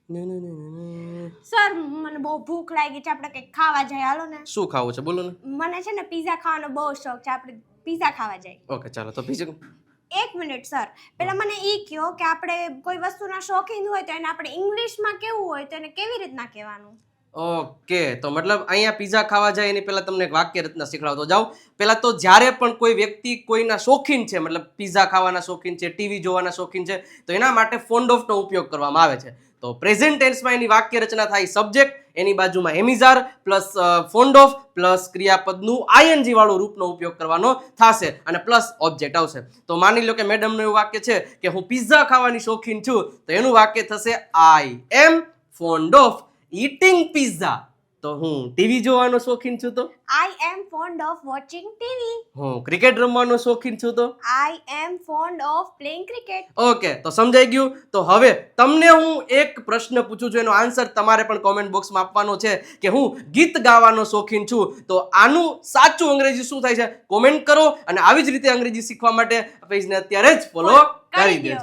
Sir મને બહુ ભૂખ લાગી છે, આપણે કંઈક ખાવા જાય, હાલો ને. શું ખાવું છે બોલો ને. મને છે ને પિઝા ખાવાનો બહુ શોખ છે, આપણે પિઝા ખાવા જાય. ઓકે ચાલો તો બીજું. એક મિનિટ સર, પેલા મને ઈ કહો કે આપણે કોઈ વસ્તુના શોખીન હોય તો એને આપણે ઇંગ્લિશમાં કેવું હોય તો એને કેવી રીતના કહેવાનું? ઓકે, તો મતલબ અહીંયા પિઝા ખાવા જાય એની પહેલા તમને એક વાક્ય રચના શીખવાડતો જાઉં. પહેલા તો જ્યારે પણ કોઈ વ્યક્તિ કોઈના શોખીન છે, મતલબ પિઝા ખાવાના શોખીન છે, ટીવી જોવાના શોખીન છે, તો એના માટે ફોન્ડ ઓફનો ઉપયોગ કરવામાં આવે છે. તો પ્રેઝન્ટ ટેન્સમાં એની વાક્ય રચના થાય સબ્જેક્ટ, એની બાજુમાં am is are plus fond of plus ક્રિયાપદનું આઈએનજી વાળું રૂપનો ઉપયોગ કરવાનો થશે અને પ્લસ ઓબ્જેક્ટ આવશે. તો માની લો કે મેડમનું એવું વાક્ય છે કે હું પિઝા ખાવાની શોખીન છું, તો એનું વાક્ય થશે I am fond of eating pizza. તો હું ટીવી જોવાનો શોખીન છું, તો I am fond of watching TV. હું ક્રિકેટ રમવાનો શોખીન છું, તો I am fond of playing cricket. Okay, તો સમજાઈ ગયું. તો હવે તમને હું એક પ્રશ્ન પૂછું છું, એનો આન્સર તમારે પણ કોમેન્ટ બોક્સમાં આપવાનો છે કે હું ગીત ગાવાનો શોખીન છું. તો આનું સાચું અંગ્રેજી શું થાય છે કોમેન્ટ કરો, અને આવી જ રીતે અંગ્રેજી શીખવા માટે પેજને અત્યારે જ ફોલો કરી દેજો.